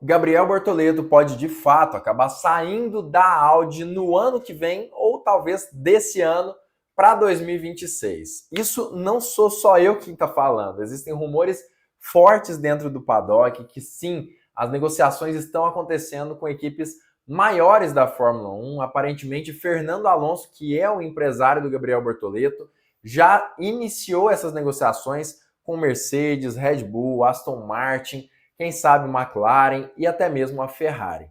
Gabriel Bortoleto pode de fato acabar saindo da Audi no ano que vem ou talvez desse ano para 2026. Isso não sou só eu quem está falando. Existem rumores fortes dentro do paddock que sim, as negociações estão acontecendo com equipes maiores da Fórmula 1. Aparentemente, Fernando Alonso, que é o empresário do Gabriel Bortoleto, já iniciou essas negociações com Mercedes, Red Bull, Aston Martin, quem sabe McLaren e até mesmo a Ferrari.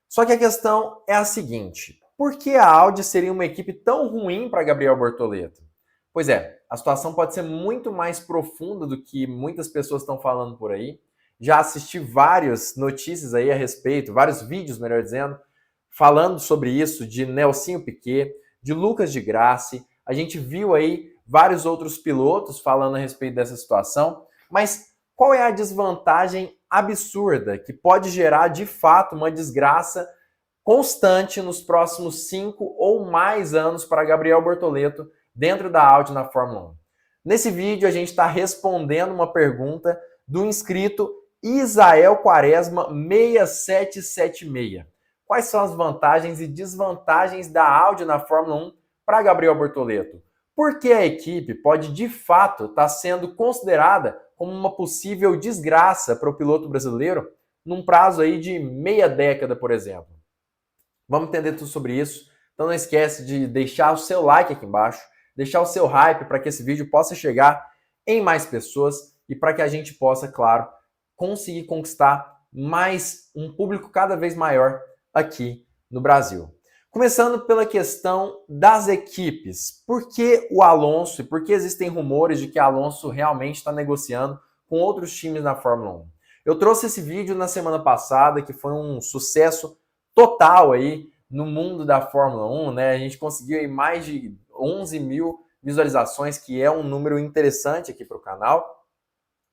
Só que a questão é a seguinte: por que a Audi seria uma equipe tão ruim para Gabriel Bortoleto? Pois é, a situação pode ser muito mais profunda do que muitas pessoas estão falando por aí. Já assisti várias notícias aí a respeito, vários vídeos, melhor dizendo, falando sobre isso, de Nelsinho Piquet, de Lucas de Grassi. A gente viu aí vários outros pilotos falando a respeito dessa situação, mas qual é a desvantagem absurda que pode gerar de fato uma desgraça constante nos próximos 5 ou mais anos para Gabriel Bortoleto dentro da Audi na Fórmula 1? Nesse vídeo a gente está respondendo uma pergunta do inscrito Isael Quaresma 6776. Quais são as vantagens e desvantagens da Audi na Fórmula 1 para Gabriel Bortoleto? Por que a equipe pode de fato estar sendo considerada como uma possível desgraça para o piloto brasileiro num prazo aí de meia década, por exemplo? Vamos entender tudo sobre isso. Então não esquece de deixar o seu like aqui embaixo, deixar o seu hype para que esse vídeo possa chegar em mais pessoas e para que a gente possa, claro, conseguir conquistar mais um público cada vez maior aqui no Brasil. Começando pela questão das equipes. Por que o Alonso e por que existem rumores de que Alonso realmente está negociando com outros times na Fórmula 1? Eu trouxe esse vídeo na semana passada, que foi um sucesso total aí no mundo da Fórmula 1, né? A gente conseguiu aí mais de 11 mil visualizações, que é um número interessante aqui para o canal.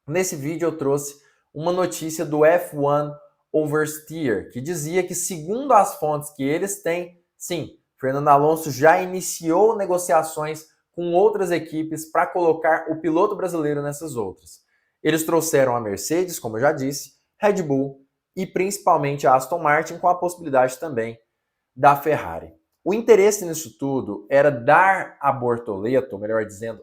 Nesse vídeo eu trouxe uma notícia do F1 Oversteer, que dizia que, segundo as fontes que eles têm, sim, Fernando Alonso já iniciou negociações com outras equipes para colocar o piloto brasileiro nessas outras. Eles trouxeram a Mercedes, como eu já disse, Red Bull e principalmente a Aston Martin, com a possibilidade também da Ferrari. O interesse nisso tudo era dar a Bortoleto, melhor dizendo,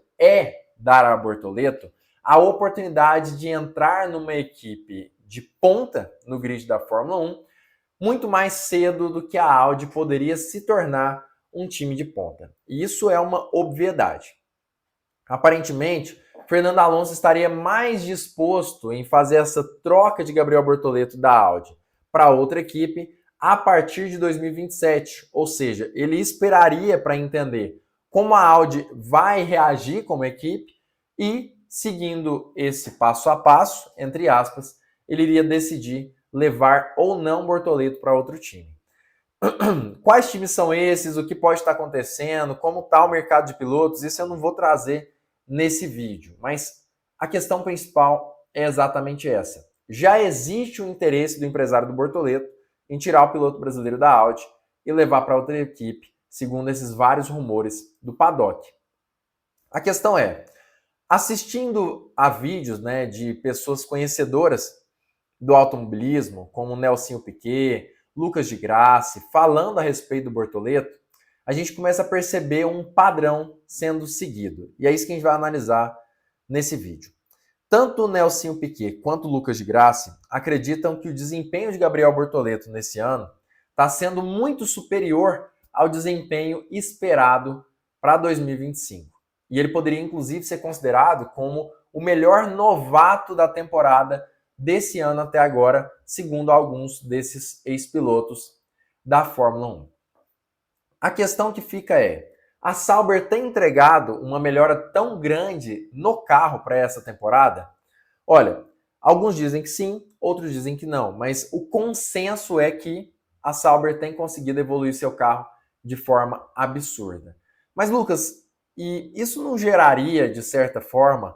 dar a Bortoleto a oportunidade de entrar numa equipe de ponta no grid da Fórmula 1 muito mais cedo do que a Audi poderia se tornar um time de ponta. E isso é uma obviedade. Aparentemente, Fernando Alonso estaria mais disposto em fazer essa troca de Gabriel Bortoleto da Audi para outra equipe a partir de 2027. Ou seja, ele esperaria para entender como a Audi vai reagir como equipe e, seguindo esse passo a passo, entre aspas, ele iria decidir levar ou não Bortoleto para outro time. Quais times são esses? O que pode estar acontecendo? Como está o mercado de pilotos? Isso eu não vou trazer nesse vídeo, mas a questão principal é exatamente essa. Já existe o interesse do empresário do Bortoleto em tirar o piloto brasileiro da Audi e levar para outra equipe, segundo esses vários rumores do paddock. A questão é, assistindo a vídeos, né, de pessoas conhecedoras do automobilismo, como Nelsinho Piquet, Lucas de Grassi, falando a respeito do Bortoleto, a gente começa a perceber um padrão sendo seguido. E é isso que a gente vai analisar nesse vídeo. Tanto o Nelsinho Piquet quanto o Lucas de Grassi acreditam que o desempenho de Gabriel Bortoleto nesse ano está sendo muito superior ao desempenho esperado para 2025. E ele poderia, inclusive, ser considerado como o melhor novato da temporada desse ano até agora, segundo alguns desses ex-pilotos da Fórmula 1. A questão que fica é, a Sauber tem entregado uma melhora tão grande no carro para essa temporada? Olha, alguns dizem que sim, outros dizem que não, mas o consenso é que a Sauber tem conseguido evoluir seu carro de forma absurda. Mas, Lucas, e isso não geraria, de certa forma,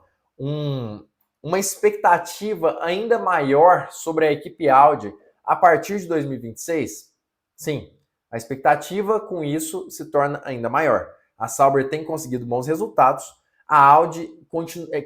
uma expectativa ainda maior sobre a equipe Audi a partir de 2026? Sim, a expectativa com isso se torna ainda maior. A Sauber tem conseguido bons resultados, a Audi,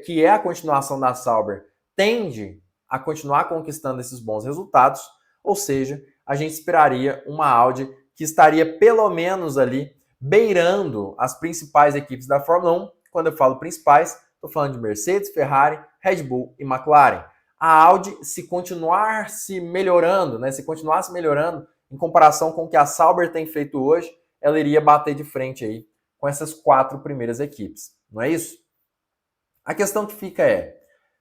que é a continuação da Sauber, tende a continuar conquistando esses bons resultados, ou seja, a gente esperaria uma Audi que estaria pelo menos ali beirando as principais equipes da Fórmula 1. Quando eu falo principais, estou falando de Mercedes, Ferrari, Red Bull e McLaren. A Audi, se continuar se melhorando, né, se continuasse melhorando em comparação com o que a Sauber tem feito hoje, ela iria bater de frente aí com essas 4 primeiras equipes. Não é isso? A questão que fica é,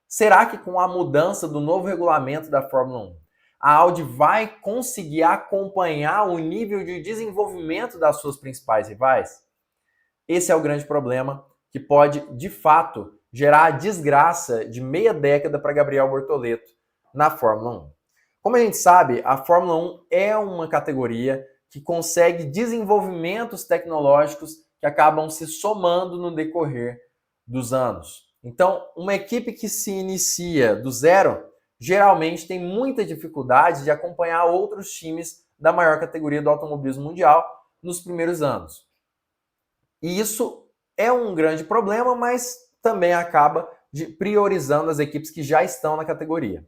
será que com a mudança do novo regulamento da Fórmula 1, a Audi vai conseguir acompanhar o nível de desenvolvimento das suas principais rivais? Esse é o grande problema que pode, de fato, gerar a desgraça de meia década para Gabriel Bortoleto na Fórmula 1. Como a gente sabe, a Fórmula 1 é uma categoria que consegue desenvolvimentos tecnológicos que acabam se somando no decorrer dos anos. Então, uma equipe que se inicia do zero, geralmente tem muita dificuldade de acompanhar outros times da maior categoria do automobilismo mundial nos primeiros anos. E isso é um grande problema, mas também acaba priorizando as equipes que já estão na categoria.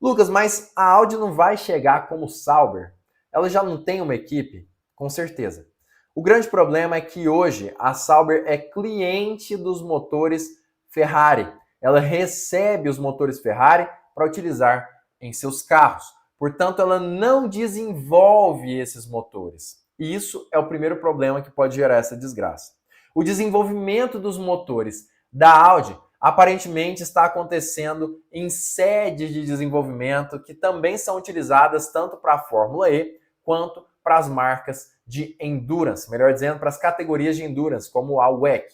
Lucas, mas a Audi não vai chegar como Sauber? Ela já não tem uma equipe? Com certeza. O grande problema é que hoje a Sauber é cliente dos motores Ferrari. Ela recebe os motores Ferrari para utilizar em seus carros. Portanto, ela não desenvolve esses motores. E isso é o primeiro problema que pode gerar essa desgraça. O desenvolvimento dos motores da Audi aparentemente está acontecendo em sedes de desenvolvimento que também são utilizadas tanto para a Fórmula E quanto para as marcas de endurance, melhor dizendo, para as categorias de endurance, como a WEC.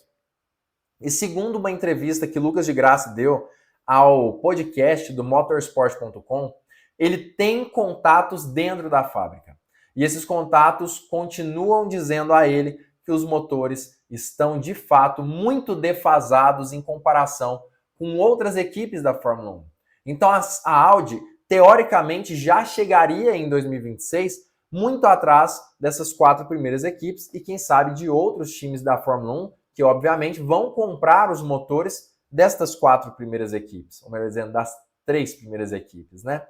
E segundo uma entrevista que Lucas de Grassi deu ao podcast do motorsport.com, ele tem contatos dentro da fábrica. E esses contatos continuam dizendo a ele que os motores estão, de fato, muito defasados em comparação com outras equipes da Fórmula 1. Então, a Audi, teoricamente, já chegaria em 2026 muito atrás dessas 4 primeiras equipes e, quem sabe, de outros times da Fórmula 1 que, obviamente, vão comprar os motores destas 4 primeiras equipes, ou melhor dizendo, das 3 primeiras equipes, né?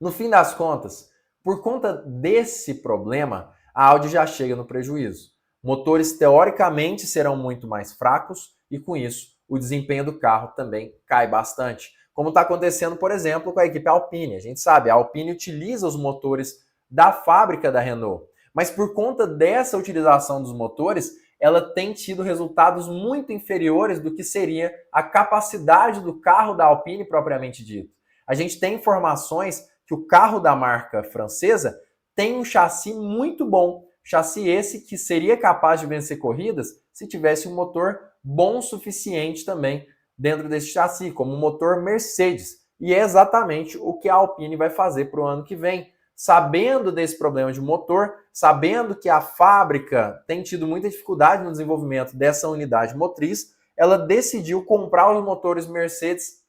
No fim das contas, por conta desse problema, a Audi já chega no prejuízo. Motores, teoricamente, serão muito mais fracos e, com isso, o desempenho do carro também cai bastante. Como está acontecendo, por exemplo, com a equipe Alpine. A gente sabe, a Alpine utiliza os motores da fábrica da Renault. Mas por conta dessa utilização dos motores, ela tem tido resultados muito inferiores do que seria a capacidade do carro da Alpine propriamente dito. A gente tem informações que o carro da marca francesa tem um chassi muito bom. Chassi esse que seria capaz de vencer corridas se tivesse um motor bom o suficiente também dentro desse chassi, como o motor Mercedes. E é exatamente o que a Alpine vai fazer para o ano que vem. Sabendo desse problema de motor, sabendo que a fábrica tem tido muita dificuldade no desenvolvimento dessa unidade motriz, ela decidiu comprar os motores Mercedes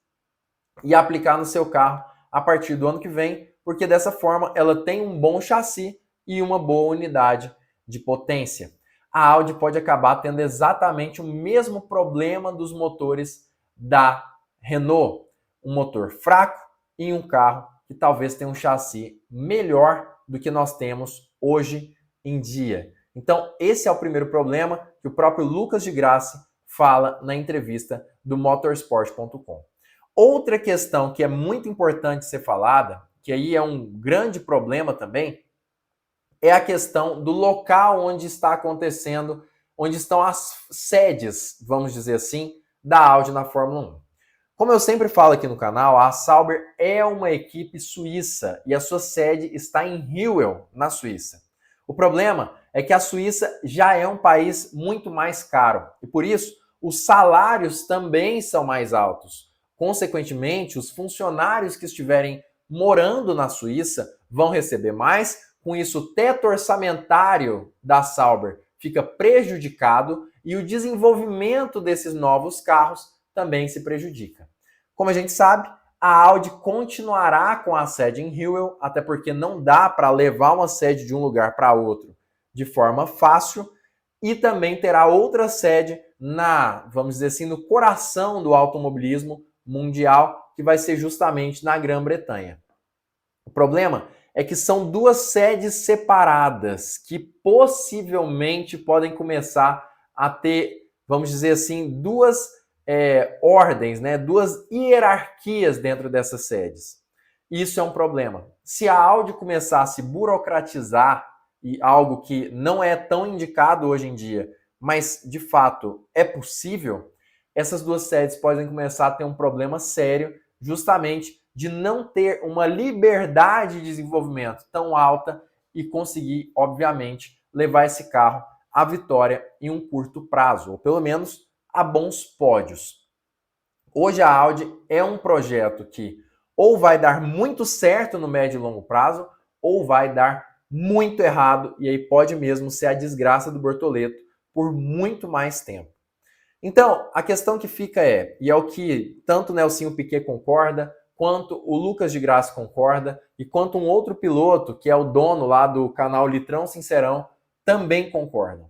e aplicar no seu carro a partir do ano que vem, porque dessa forma ela tem um bom chassi e uma boa unidade de potência. A Audi pode acabar tendo exatamente o mesmo problema dos motores da Renault. Um motor fraco e um carro que talvez tenha um chassi melhor do que nós temos hoje em dia. Então, esse é o primeiro problema que o próprio Lucas de Grassi fala na entrevista do motorsport.com. Outra questão que é muito importante ser falada, que aí é um grande problema também, é a questão do local onde está acontecendo, onde estão as sedes, vamos dizer assim, da Audi na Fórmula 1. Como eu sempre falo aqui no canal, a Sauber é uma equipe suíça e a sua sede está em Hüel, na Suíça. O problema é que a Suíça já é um país muito mais caro e, por isso, os salários também são mais altos. Consequentemente, os funcionários que estiverem morando na Suíça vão receber mais, com isso o teto orçamentário da Sauber fica prejudicado e o desenvolvimento desses novos carros também se prejudica. Como a gente sabe, a Audi continuará com a sede em Hüel, até porque não dá para levar uma sede de um lugar para outro de forma fácil, e também terá outra sede vamos dizer assim, no coração do automobilismo mundial, que vai ser justamente na Grã-Bretanha. O problema é que são duas sedes separadas que possivelmente podem começar a ter, vamos dizer assim, duas ordens, né? Duas hierarquias dentro dessas sedes. Isso é um problema. Se a Audi começar a se burocratizar, e algo que não é tão indicado hoje em dia, mas de fato é possível, essas duas sedes podem começar a ter um problema sério, justamente de não ter uma liberdade de desenvolvimento tão alta e conseguir, obviamente, levar esse carro à vitória em um curto prazo, ou pelo menos a bons pódios. Hoje a Audi é um projeto que ou vai dar muito certo no médio e longo prazo, ou vai dar muito errado, e aí pode mesmo ser a desgraça do Bortoleto por muito mais tempo. Então, a questão que fica e é o que tanto o Nelsinho Piquet concorda, quanto o Lucas de Graça concorda, e quanto um outro piloto, que é o dono lá do canal Litrão Sincerão, também concordam.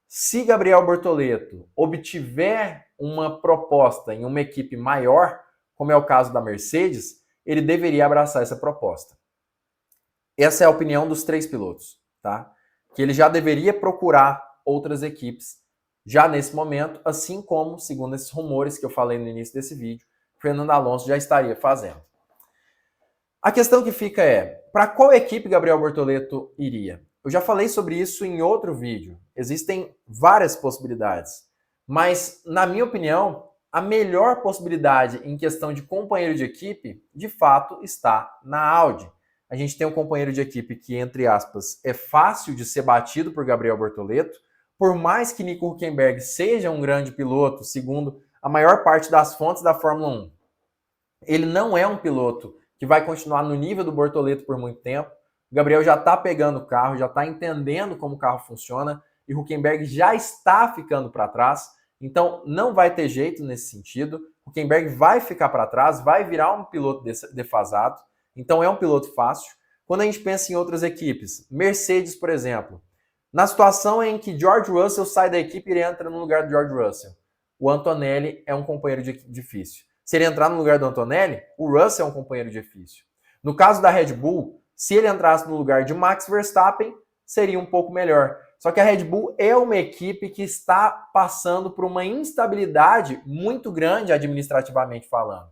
Se Gabriel Bortoleto obtiver uma proposta em uma equipe maior, como é o caso da Mercedes, ele deveria abraçar essa proposta. Essa é a opinião dos três pilotos, tá? Que ele já deveria procurar outras equipes já nesse momento, assim como, segundo esses rumores que eu falei no início desse vídeo, Fernando Alonso já estaria fazendo. A questão que fica para qual equipe Gabriel Bortoleto iria? Eu já falei sobre isso em outro vídeo. Existem várias possibilidades, mas, na minha opinião, a melhor possibilidade em questão de companheiro de equipe, de fato, está na Audi. A gente tem um companheiro de equipe que, entre aspas, é fácil de ser batido por Gabriel Bortoleto, por mais que Nico Hülkenberg seja um grande piloto, segundo a maior parte das fontes da Fórmula 1, ele não é um piloto que vai continuar no nível do Bortoleto por muito tempo. O Gabriel já está pegando o carro, já está entendendo como o carro funciona, e Hülkenberg já está ficando para trás, então não vai ter jeito nesse sentido. Hülkenberg vai ficar para trás, vai virar um piloto defasado, então é um piloto fácil. Quando a gente pensa em outras equipes, Mercedes, por exemplo, na situação em que George Russell sai da equipe e ele entra no lugar do George Russell, o Antonelli é um companheiro difícil. Se ele entrar no lugar do Antonelli, o Russell é um companheiro difícil. No caso da Red Bull, se ele entrasse no lugar de Max Verstappen, seria um pouco melhor. Só que a Red Bull é uma equipe que está passando por uma instabilidade muito grande administrativamente falando.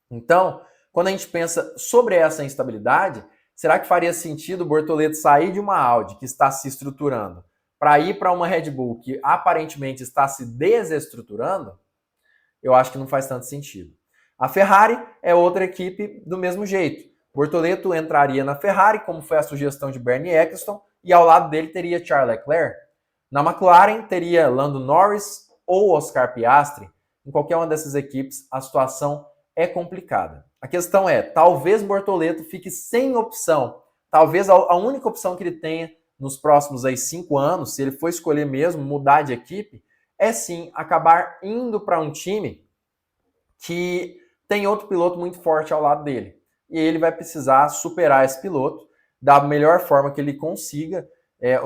Então, quando a gente pensa sobre essa instabilidade, será que faria sentido o Bortoleto sair de uma Audi que está se estruturando para ir para uma Red Bull que aparentemente está se desestruturando? Eu acho que não faz tanto sentido. A Ferrari é outra equipe do mesmo jeito. Bortoleto entraria na Ferrari, como foi a sugestão de Bernie Eccleston, e ao lado dele teria Charles Leclerc. Na McLaren teria Lando Norris ou Oscar Piastri. Em qualquer uma dessas equipes, a situação é complicada. A questão talvez Bortoleto fique sem opção. Talvez a única opção que ele tenha nos próximos 5 anos, se ele for escolher mesmo mudar de equipe, é sim acabar indo para um time que tem outro piloto muito forte ao lado dele. E ele vai precisar superar esse piloto da melhor forma que ele consiga,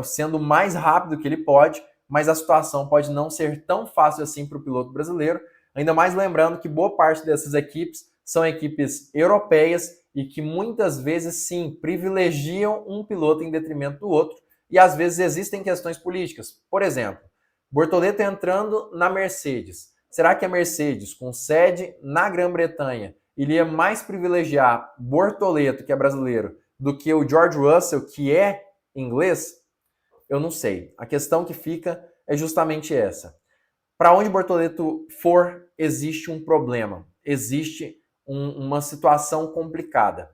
sendo o mais rápido que ele pode, mas a situação pode não ser tão fácil assim para o piloto brasileiro, ainda mais lembrando que boa parte dessas equipes são equipes europeias e que muitas vezes, sim, privilegiam um piloto em detrimento do outro, e às vezes existem questões políticas. Por exemplo, Bortoleto entrando na Mercedes. Será que a Mercedes, com sede na Grã-Bretanha, iria mais privilegiar Bortoleto, que é brasileiro, do que o George Russell, que é inglês? Eu não sei. A questão que fica é justamente essa. Para onde Bortoleto for, existe um problema. Existe uma situação complicada.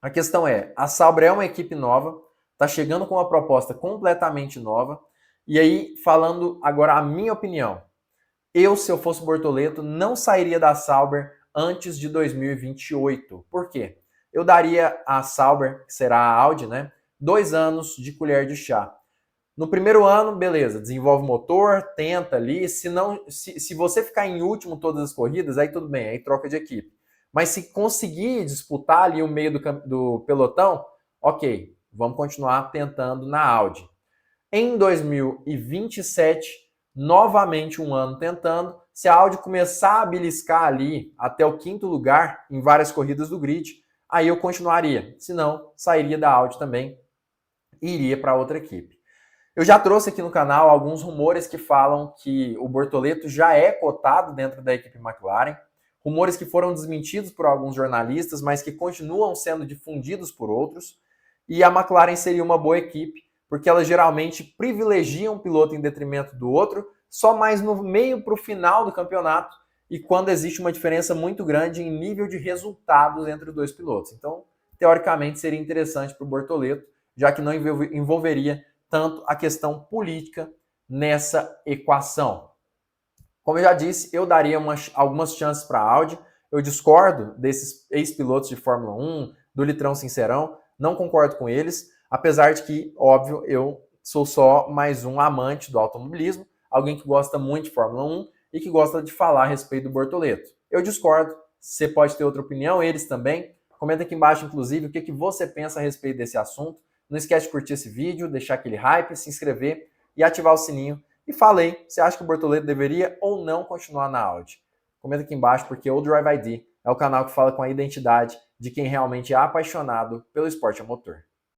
A questão a Sauber é uma equipe nova, está chegando com uma proposta completamente nova. E aí, falando agora a minha opinião, se eu fosse Bortoleto, não sairia da Sauber antes de 2028. Por quê? Eu daria à Sauber, que será a Audi, 2 anos de colher de chá. No primeiro ano, beleza, desenvolve o motor, tenta ali. Se você ficar em último todas as corridas, aí tudo bem, aí troca de equipe. Mas se conseguir disputar ali o meio do pelotão, ok, vamos continuar tentando na Audi. Em 2027, novamente um ano tentando. Se a Audi começar a beliscar ali até o 5º lugar em várias corridas do grid, aí eu continuaria. Se não, sairia da Audi também e iria para outra equipe. Eu já trouxe aqui no canal alguns rumores que falam que o Bortoleto já é cotado dentro da equipe McLaren, rumores que foram desmentidos por alguns jornalistas, mas que continuam sendo difundidos por outros, e a McLaren seria uma boa equipe, porque ela geralmente privilegia um piloto em detrimento do outro, só mais no meio para o final do campeonato, e quando existe uma diferença muito grande em nível de resultados entre os dois pilotos. Então, teoricamente, seria interessante para o Bortoleto, já que não envolveria tanto a questão política nessa equação. Como eu já disse, eu daria algumas chances para a Audi. Eu discordo desses ex-pilotos de Fórmula 1, do litrão sincerão, não concordo com eles, apesar de que, óbvio, eu sou só mais um amante do automobilismo, alguém que gosta muito de Fórmula 1 e que gosta de falar a respeito do Bortoleto. Eu discordo, você pode ter outra opinião, eles também. Comenta aqui embaixo, inclusive, o que você pensa a respeito desse assunto. Não esquece de curtir esse vídeo, deixar aquele hype, se inscrever e ativar o sininho. E fala aí, você acha que o Bortoleto deveria ou não continuar na Audi? Comenta aqui embaixo, porque o Drive ID é o canal que fala com a identidade de quem realmente é apaixonado pelo esporte a motor.